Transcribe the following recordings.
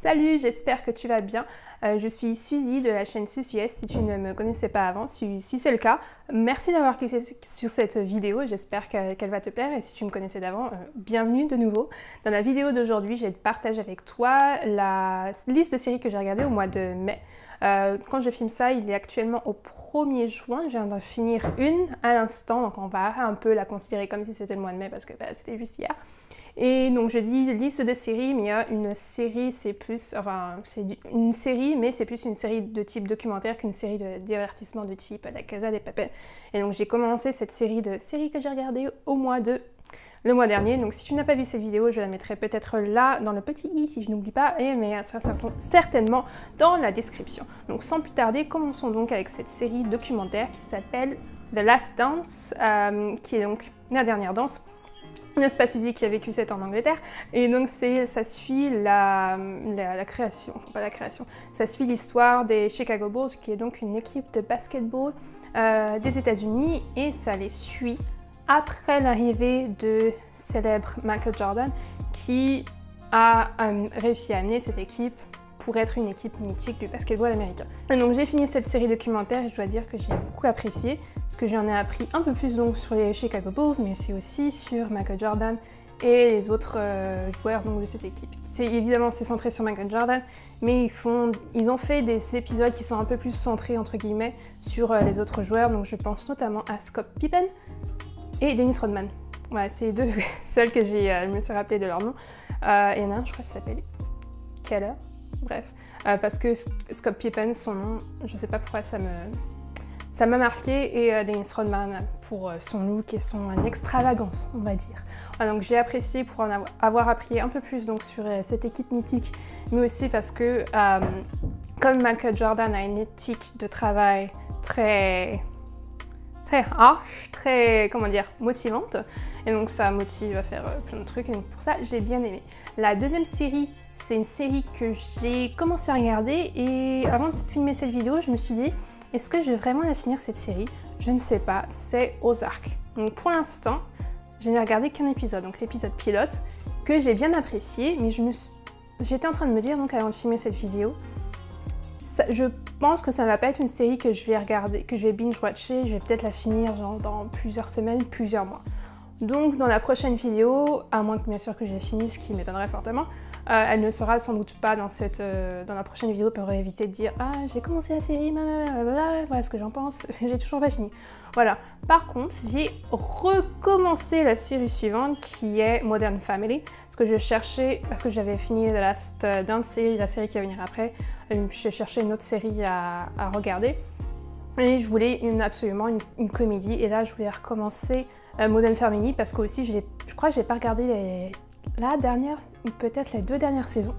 Salut, j'espère que tu vas bien. Je suis Suzy de la chaîne SusUS, si tu ne me connaissais pas avant. Si c'est le cas, merci d'avoir cliqué sur cette vidéo, j'espère qu'elle va te plaire. Et si tu me connaissais d'avant, bienvenue de nouveau. Dans la vidéo d'aujourd'hui, je vais te partager avec toi la liste de séries que j'ai regardées au mois de mai. Quand je filme ça, il est actuellement au 1er juin, je viens d'en finir une à l'instant, donc on va un peu la considérer comme si c'était le mois de mai parce que c'était juste hier. Et donc je dis liste de séries, mais il y a une série, c'est plus, enfin c'est une série, mais c'est plus une série de type documentaire qu'une série de divertissement de type La Casa de Papel. Et donc j'ai commencé cette série que j'ai regardée le mois dernier. Donc si tu n'as pas vu cette vidéo, je la mettrai peut-être là dans le petit i si je n'oublie pas, mais ça sera certainement dans la description. Donc sans plus tarder, commençons donc avec cette série documentaire qui s'appelle The Last Dance, qui est donc la dernière danse. N'est-ce pas Suzy qui a vécu cette en Angleterre? Et donc ça suit la création, pas la création, ça suit l'histoire des Chicago Bulls, qui est donc une équipe de basketball des États-Unis, et ça les suit après l'arrivée de célèbre Michael Jordan, qui a réussi à amener cette équipe pour être une équipe mythique du basketball américain. Et donc j'ai fini cette série documentaire et je dois dire que j'ai beaucoup apprécié, parce que j'en ai appris un peu plus donc sur les Chicago Bulls, mais c'est aussi sur Michael Jordan et les autres joueurs donc, de cette équipe. Évidemment c'est centré sur Michael Jordan, mais ils ont fait des épisodes qui sont un peu plus centrés entre guillemets sur les autres joueurs, donc je pense notamment à Scott Pippen et Dennis Rodman. Voilà, c'est les deux seuls que je me suis rappelé de leur nom. Il y en a un, je crois qu'il s'appelle Keller. Bref, parce que Scott Pippen, son nom, je ne sais pas pourquoi ça m'a marqué, et Dennis Rodman pour son look et son extravagance, on va dire. Voilà, donc j'ai apprécié pour en avoir appris un peu plus donc, sur cette équipe mythique, mais aussi parce que comme Michael Jordan a une éthique de travail très harsh, très, comment dire, motivante, et donc ça motive à faire plein de trucs, et donc pour ça j'ai bien aimé. La deuxième série, c'est une série que j'ai commencé à regarder, et avant de filmer cette vidéo, je me suis dit, est-ce que je vais vraiment la finir cette série? Je ne sais pas, c'est Ozark. Donc pour l'instant, je n'ai regardé qu'un épisode, donc l'épisode pilote, que j'ai bien apprécié, mais j'étais en train de me dire, donc avant de filmer cette vidéo, je pense que ça ne va pas être une série que je vais regarder, que je vais binge-watcher, je vais peut-être la finir genre, dans plusieurs semaines, plusieurs mois. Donc dans la prochaine vidéo, à moins que bien sûr que j'ai fini, ce qui m'étonnerait fortement, elle ne sera sans doute pas dans la prochaine vidéo pour éviter de dire « Ah, j'ai commencé la série, blablabla, voilà ce que j'en pense, j'ai toujours pas fini. » Voilà. Par contre, j'ai recommencé la série suivante qui est Modern Family, parce que je cherchais, parce que j'avais fini The Last Dance, la série qui va venir après, j'ai cherché une autre série à regarder. Et je voulais absolument une comédie, et là je voulais recommencer Modern Family, parce que aussi je crois que j'ai pas regardé la dernière, ou peut-être les 2 dernières saisons.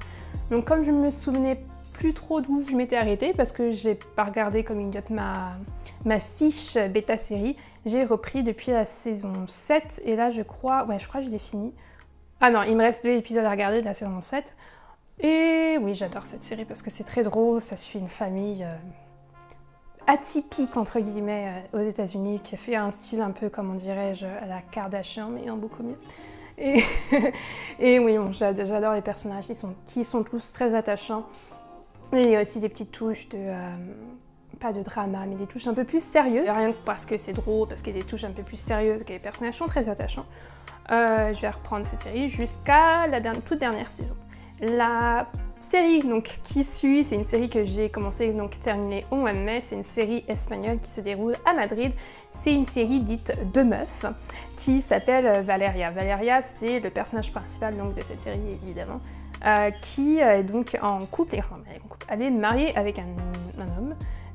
Donc comme je me souvenais plus trop d'où je m'étais arrêtée, parce que j'ai pas regardé comme une idiote ma fiche bêta série, j'ai repris depuis la saison 7, et là je crois que je l'ai fini. Ah non, il me reste 2 épisodes à regarder de la saison 7. Et oui, j'adore cette série parce que c'est très drôle, ça suit une famille atypique entre guillemets aux États-Unis, qui a fait un style un peu, comment dirais-je, à la Kardashian, mais en beaucoup mieux. Et oui, j'adore les personnages, qui sont tous très attachants. Et il y a aussi des petites touches pas de drama, mais des touches un peu plus sérieuses. Rien que parce que c'est drôle, parce qu'il y a des touches un peu plus sérieuses, que les personnages sont très attachants. Je vais reprendre cette série jusqu'à la toute dernière saison. La série donc, qui suit, c'est une série que j'ai commencé donc terminée au mois de mai. C'est une série espagnole qui se déroule à Madrid. C'est une série dite de meufs qui s'appelle Valeria. Valeria, c'est le personnage principal donc, de cette série évidemment, qui est donc en couple, elle est mariée avec un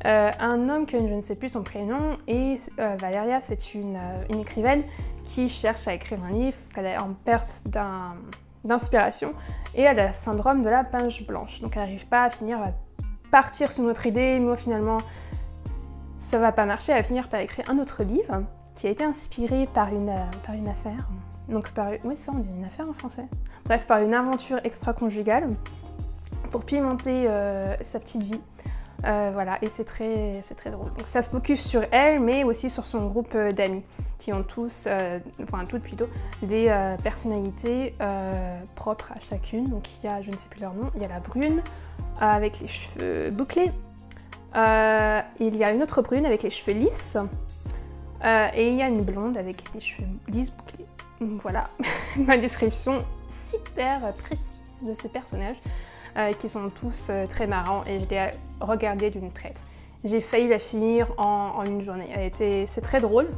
homme que je ne sais plus son prénom, et Valeria, c'est une écrivaine qui cherche à écrire un livre parce qu'elle est en perte d'inspiration, et elle a le syndrome de la page blanche, donc elle n'arrive pas à finir, à partir sur notre idée, mais finalement ça va pas marcher, elle va finir par écrire un autre livre qui a été inspiré par une affaire, donc oui ça on dit une affaire en français, bref par une aventure extra-conjugale pour pimenter sa petite vie. Voilà, et c'est très drôle. Donc ça se focus sur elle, mais aussi sur son groupe d'amis, qui ont tous, enfin toutes plutôt, des personnalités propres à chacune. Donc il y a, je ne sais plus leur nom, il y a la brune avec les cheveux bouclés, il y a une autre brune avec les cheveux lisses, et il y a une blonde avec les cheveux lisses bouclés. Donc voilà, ma description super précise de ces personnages. Qui sont tous très marrants et je l'ai regardé d'une traite. J'ai failli la finir en une journée. C'est très drôle,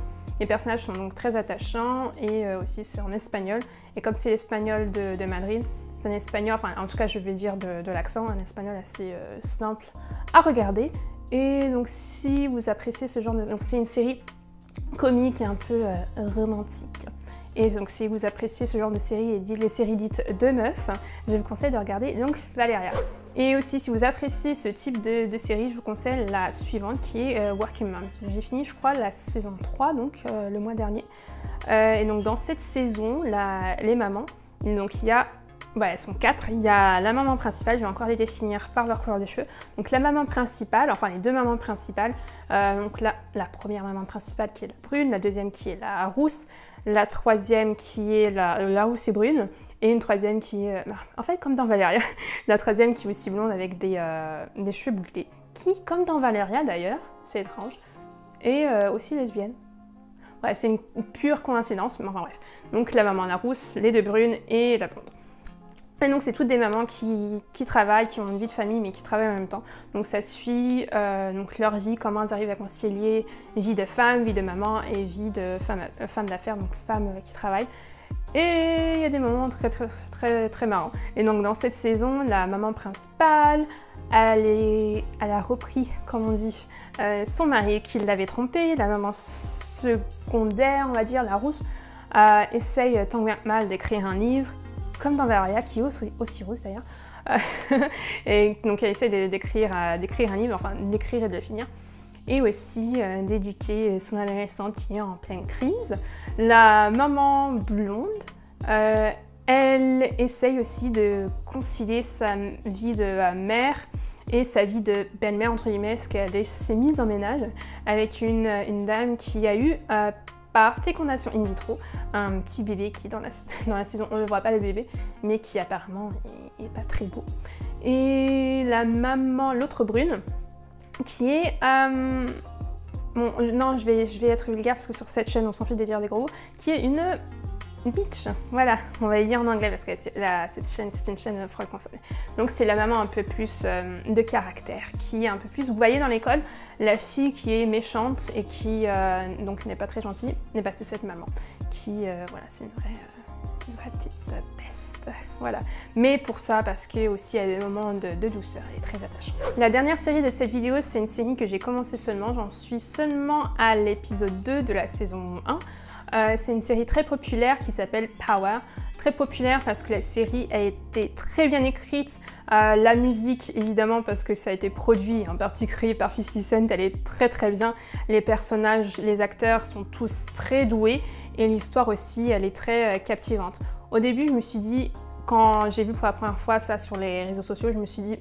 les personnages sont donc très attachants et aussi c'est en espagnol. Et comme c'est l'espagnol de Madrid, c'est un espagnol, enfin en tout cas je vais dire de l'accent, un espagnol assez simple à regarder. Et donc si vous appréciez ce genre de... Donc c'est une série comique et un peu romantique. Et donc si vous appréciez ce genre de série et les séries dites de meufs, je vous conseille de regarder donc Valeria. Et aussi si vous appréciez ce type de série, je vous conseille la suivante qui est Working Moms. J'ai fini je crois la saison 3 donc le mois dernier. Et donc dans cette saison, les mamans, donc il y a, elles sont 4, il y a la maman principale, je vais encore les définir par leur couleur de cheveux. Donc la maman principale, enfin les deux mamans principales, donc la première maman principale qui est la brune, la deuxième qui est la rousse, la troisième qui est la rousse et brune, et une troisième qui est, en fait comme dans Valeria, la troisième qui est aussi blonde avec des cheveux bouclés, qui, comme dans Valeria d'ailleurs, c'est étrange, est aussi lesbienne. Ouais, c'est une pure coïncidence, mais enfin bref. Donc la maman la rousse, les deux brunes et la blonde. Et donc c'est toutes des mamans qui travaillent, qui ont une vie de famille mais qui travaillent en même temps. Donc ça suit donc leur vie, comment elles arrivent à concilier vie de femme, vie de maman et vie de femme d'affaires, donc femme qui travaille. Et il y a des moments très marrants. Et donc dans cette saison, la maman principale, elle a repris, comme on dit, son mari qui l'avait trompée. La maman secondaire, on va dire, la rousse, essaye tant bien que mal d'écrire un livre, comme dans Valeria, qui est aussi rousse d'ailleurs. Et donc elle essaie d'écrire un livre, enfin d'écrire et de le finir. Et aussi d'éduquer son adolescente qui est en pleine crise. La maman blonde, elle essaye aussi de concilier sa vie de mère et sa vie de belle-mère, entre guillemets, parce qu'elle s'est mise en ménage avec une dame qui a eu, par fécondation in vitro, un petit bébé qui, dans la saison, on ne voit pas le bébé, mais qui apparemment est pas très beau. Et la maman, l'autre brune, qui est... bon, non, je vais être vulgaire parce que sur cette chaîne, on s'en fiche de dire des gros mots, qui est une bitch. Voilà, on va le dire en anglais parce que cette chaîne, c'est une chaîne franco-française. Donc c'est la maman un peu plus de caractère, qui est un peu plus... Vous voyez dans l'école, la fille qui est méchante et qui donc n'est pas très gentille, c'est cette maman qui, voilà, c'est une vraie petite peste. Voilà. Mais pour ça, parce que aussi il y a des moments de douceur, elle est très attachante. La dernière série de cette vidéo, c'est une série que j'ai commencé seulement, j'en suis seulement à l'épisode 2 de la saison 1. C'est une série très populaire qui s'appelle Power. Très populaire parce que la série a été très bien écrite. La musique, évidemment, parce que ça a été produit en particulier par 50 Cent, elle est très bien. Les personnages, les acteurs sont tous très doués et l'histoire aussi, elle est très captivante. Au début, je me suis dit, quand j'ai vu pour la première fois ça sur les réseaux sociaux, je me suis dit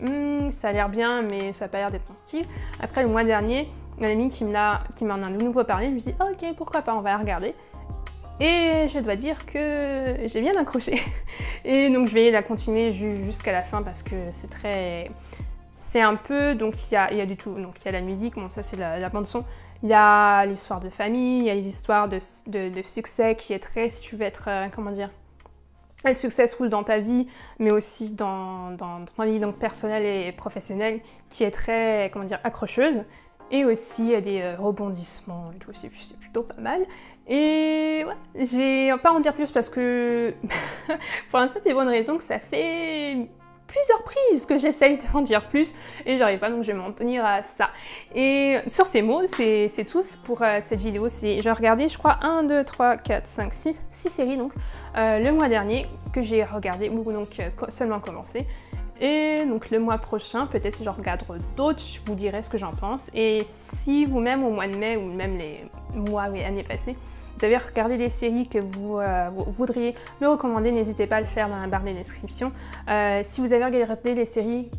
ça a l'air bien, mais ça n'a pas l'air d'être mon style. Après, le mois dernier, un ami qui m'en a de nouveau parlé, je me suis dit ok, pourquoi pas, on va la regarder. Et je dois dire que j'ai bien accroché. Et donc je vais la continuer jusqu'à la fin parce que c'est un peu... Donc il y a du tout. Donc il y a la musique, bon ça c'est la bande son. Il y a l'histoire de famille, il y a les histoires de succès qui est très... Si tu veux être, comment dire, être successful dans ta vie, mais aussi dans ta vie donc personnelle et professionnelle, qui est très, comment dire, accrocheuse. Et aussi il y a des rebondissements et tout, c'est plutôt pas mal. Et ouais, je vais pas en dire plus parce que pour l'instant c'est bonne raison que ça fait plusieurs prises que j'essaye d'en dire plus et j'arrive pas, donc je vais m'en tenir à ça. Et sur ces mots, c'est tout pour cette vidéo. J'ai regardé, je crois, 1, 2, 3, 4, 5, 6 séries donc le mois dernier que j'ai regardé, ou donc seulement commencé. Et donc le mois prochain, peut-être si j'en regarde d'autres, je vous dirai ce que j'en pense. Et si vous-même au mois de mai ou même les mois et années passées, vous avez regardé des séries que vous voudriez me recommander, n'hésitez pas à le faire dans la barre des descriptions. Si vous avez regardé les séries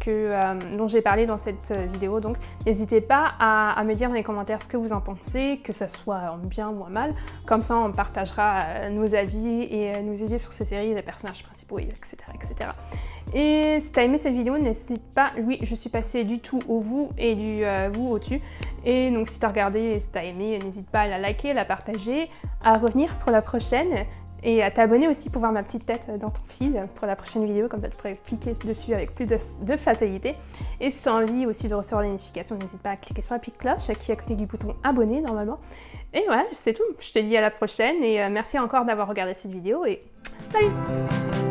dont j'ai parlé dans cette vidéo, donc n'hésitez pas à me dire dans les commentaires ce que vous en pensez, que ce soit en bien ou en mal. Comme ça, on partagera nos avis et nos idées sur ces séries, les personnages principaux, etc. etc. Et si tu as aimé cette vidéo, n'hésite pas, oui, je suis passée du tout au vous et du vous au tu. Et donc si tu as regardé et si tu as aimé, n'hésite pas à la liker, la partager, à revenir pour la prochaine et à t'abonner aussi pour voir ma petite tête dans ton feed pour la prochaine vidéo, comme ça tu pourrais cliquer dessus avec plus de facilité. Et si tu as envie aussi de recevoir des notifications, n'hésite pas à cliquer sur la petite cloche qui est à côté du bouton abonner normalement. Et voilà, c'est tout, je te dis à la prochaine et merci encore d'avoir regardé cette vidéo et salut!